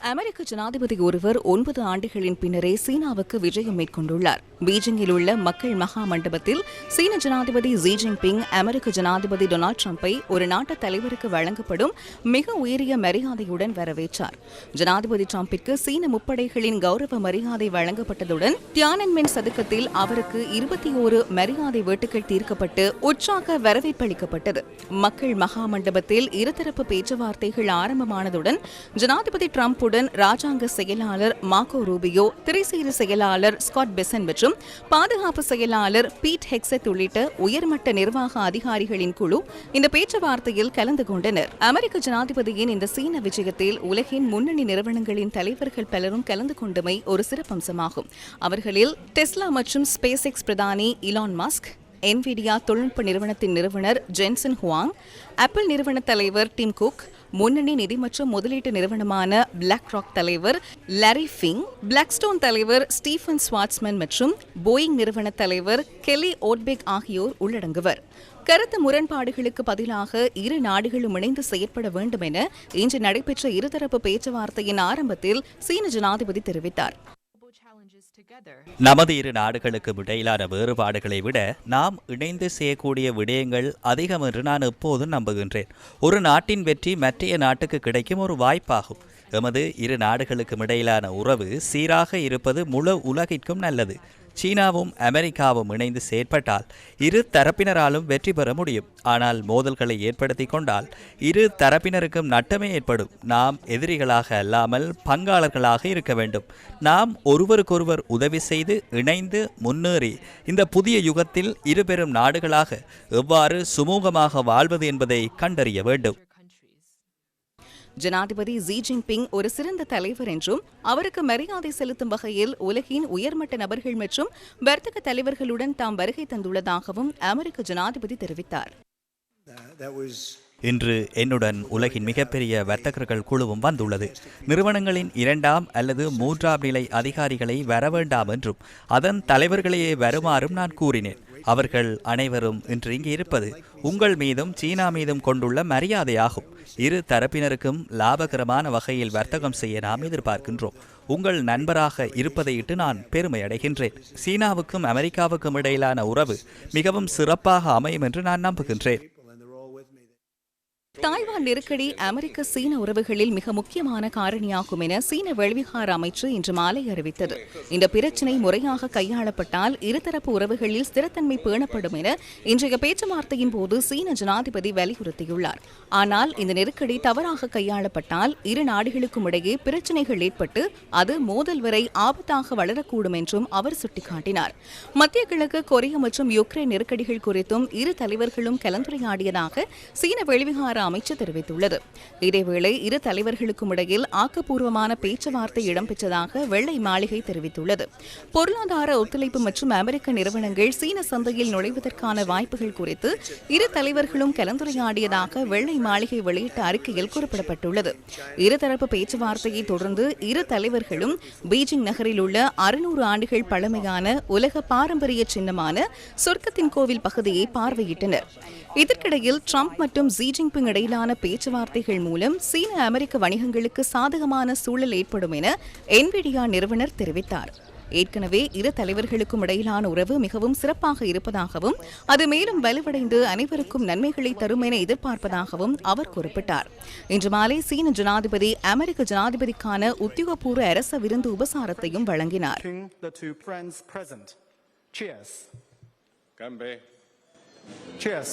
அமெரிக்க ஜனாதிபதி ஒருவர் 9 ஆண்டுகளின் பின்னரே சீனாவுக்கு விஜயம் மேற்கொண்டுள்ளார். பீஜிங்கில் உள்ள மக்கள் மகா மண்டபத்தில் சீன ஜனாதிபதி ஜி ஜின்பிங் அமெரிக்க ஜனாதிபதி டொனால்டு டிரம்பை ஒரு நாட்டு தலைவருக்கு வழங்கப்படும் மிக உயரிய மரியாதையுடன் வரவேற்றார். ஜனாதிபதி டிரம்பிற்கு சீன முப்படைகளின் கௌரவ மரியாதை வழங்கப்பட்டதுடன் தியானன்மென் சதுக்கத்தில் அவருக்கு 21 மரியாதை வேட்டுகள் தீர்க்கப்பட்டு உற்சாக வரவேற்பளிக்கப்பட்டது. மக்கள் மகா மண்டபத்தில் இருதரப்பு பேச்சுவார்த்தைகள் ஆரம்பமானதுடன் ஜனாதிபதி டிரம்புடன் ராஜாங்க செயலாளர் மார்கோ ரூபியோ, திரைசேரி செயலாளர் ஸ்காட் பெசன் மற்றும் பாதுகாப்பு செயலாளர் பீட் ஹெக்ஸெட் உள்ளிட்ட உயர்மட்ட நிர்வாக அதிகாரிகளின் குழு இந்த பேச்சுவார்த்தையில் கலந்து கொண்டனர். அமெரிக்க ஜனாதிபதியின் இந்த சீன விஜயத்தில் உலகின் முன்னணி நிறுவனங்களின் தலைவர்கள் பலரும் கலந்து கொண்டமை ஒரு சிறப்பம்சமாகும். அவர்களில் டெஸ்லா மற்றும் ஸ்பேஸ் எக்ஸ் பிரதானி இலான் மஸ்க், என்விடியா தொழில்நுட்ப நிறுவனத்தின் நிறுவனர் ஜென்சன் ஹுவாங், ஆப்பிள் நிறுவன தலைவர் டிம் குக், முன்னணி நிதி மற்றும் முதலீட்டு நிறுவனமான பிளாக் ராக் தலைவர் லாரி ஃபிங், பிளாக்ஸ்டோன் தலைவர் ஸ்டீஃபன் ஸ்வாட்ஸ்மன் மற்றும் போயிங் நிறுவன தலைவர் கெல்லி ஓட்பெக் ஆகியோர் உள்ளடங்குவர். கருத்து முரண்பாடுகளுக்கு பதிலாக இரு நாடுகளும் இணைந்து செயற்பட வேண்டும் என இன்று நடைபெற்ற இருதரப்பு பேச்சுவார்த்தையின் ஆரம்பத்தில் சீன ஜனாதிபதி தெரிவித்தார். நமது இரு நாடுகளுக்கு இடையிலான வேறுபாடுகளை விட நாம் இணைந்து செய்யக்கூடிய விடயங்கள் அதிகம் என்று நான் எப்போதும் நம்புகின்றேன். ஒரு நாட்டின் வெற்றி மற்றைய நாட்டுக்கு கிடைக்கும் ஒரு வாய்ப்பாகும். எமது இரு நாடுகளுக்கும் இடையிலான உறவு சீராக இருப்பது முழு உலகிற்கும் நல்லது. சீனாவும் அமெரிக்காவும் இணைந்து செயற்பட்டால் இரு தரப்பினராலும் வெற்றி பெற முடியும். ஆனால் மோதல்களை ஏற்படுத்தி கொண்டால் இரு தரப்பினருக்கும் நட்டமே ஏற்படும். நாம் எதிரிகளாக அல்லாமல் பங்காளர்களாக இருக்க வேண்டும். நாம் ஒருவருக்கொருவர் உதவி செய்து இணைந்து முன்னேறி இந்த புதிய யுகத்தில் இருபெரும் நாடுகளாக எவ்வாறு சுமூகமாக வாழ்வது என்பதை கண்டறிய வேண்டும். ஜனாதிபதி ஜி ஜின்பிங் ஒரு சிறந்த தலைவர் என்றும் அவருக்கு மரியாதை செலுத்தும் வகையில் உலகின் உயர்மட்ட நபர்கள் மற்றும் வர்த்தக தலைவர்களுடன் தாம் வருகை தந்துள்ளதாகவும் அமெரிக்க ஜனாதிபதி தெரிவித்தார். இன்று என்னுடன் உலகின் மிகப்பெரிய வர்த்தகர்கள் குழுவும் வந்துள்ளது. நிறுவனங்களின் 2ஆம் அல்லது 3ஆம் நிலை அதிகாரிகளை வரவேண்டாம் என்றும் அதன் தலைவர்களையே வருமாறும் நான் கூறினேன். அவர்கள் அனைவரும் இன்று இங்கே இருப்பது உங்கள் மீதும் சீனா மீதும் கொண்டுள்ள மரியாதையாகும். இரு தரப்பினருக்கும் லாபகரமான வகையில் வர்த்தகம் செய்ய நாம் எதிர்பார்க்கின்றோம். உங்கள் நண்பராக இருப்பதையிட்டு நான் பெருமை அடைகின்றேன். சீனாவுக்கும் அமெரிக்காவுக்கும் இடையிலான உறவு மிகவும் சிறப்பாக அமையும் என்று நான் நம்புகின்றேன். தாய்வான் நெருக்கடி அமெரிக்க சீன உறவுகளில் மிக முக்கியமான காரணியாகும் என சீன வெளிவிகார அமைச்சு இன்று மாலை அறிவித்தது. இந்த பிரச்சினை முறையாக கையாளப்பட்டால் இருதரப்பு உறவுகளில் ஸ்திரத்தன்மை பேணப்படும் என இன்றைய பேச்சுவார்த்தையின் போது சீன ஜனாதிபதி வலியுறுத்தியுள்ளார். ஆனால் இந்த நெருக்கடி தவறாக கையாளப்பட்டால் இரு நாடுகளுக்கும் இடையே பிரச்சினைகள் ஏற்பட்டு அது மோதல் வரை ஆபத்தாக வளரக்கூடும் என்றும் அவர் சுட்டிக்காட்டினார். மத்திய கிழக்கு, கொரியா மற்றும் யுக்ரைன் நெருக்கடிகள் குறித்தும் இரு தலைவர்களும் கலந்துரையாடியதாக சீன வெளிவிகார அமைச்சு தெரிவித்துள்ளது. இதேவேளை இரு தலைவர்களுக்கும் இடையில் ஆக்கப்பூர்வமான பேச்சுவார்த்தை இடம்பெற்றதாக வெள்ளை மாளிகை தெரிவித்துள்ளது. பொருளாதார ஒத்துழைப்பு மற்றும் அமெரிக்க நிறுவனங்கள் சீன சந்தையில் நுழைவதற்கான வாய்ப்புகள் குறித்து இரு தலைவர்களும் கலந்துரையாடியதாக வெள்ளை மாளிகை வெளியிட்ட அறிக்கையில் குறிப்பிடப்பட்டுள்ளது. இருதரப்பு பேச்சுவார்த்தையை தொடர்ந்து இரு தலைவர்களும் பீஜிங் நகரில் உள்ள 600 ஆண்டுகள் பழமையான உலக பாரம்பரிய சின்னமான சொர்க்கத்தின் கோவில் பகுதியை பார்வையிட்டனர். இதற்கிடையில் டிரம்ப் மற்றும் ஜி ஜின்பிங் இடையிலான பேச்சுவார்த்தைகள் மூலம் சீன அமெரிக்க வணிகங்களுக்கு சாதகமான சூழல் ஏற்படும் என என்விடியா நிறுவனர் தெரிவித்தார். ஏற்கனவே இரு தலைவர்களுக்கும் இடையிலான உறவு மிகவும் சிறப்பாக இருப்பதாகவும் அது மேலும் வலுவடைந்து அனைவருக்கும் நன்மைகளை தரும் என எதிர்பார்ப்பதாகவும் அவர் குறிப்பிட்டார். இன்று மாலை சீன ஜனாதிபதி அமெரிக்க ஜனாதிபதிக்கான உத்தியோகபூர்வ அரச விருந்து உபசாரத்தையும் வழங்கினார். Cheers.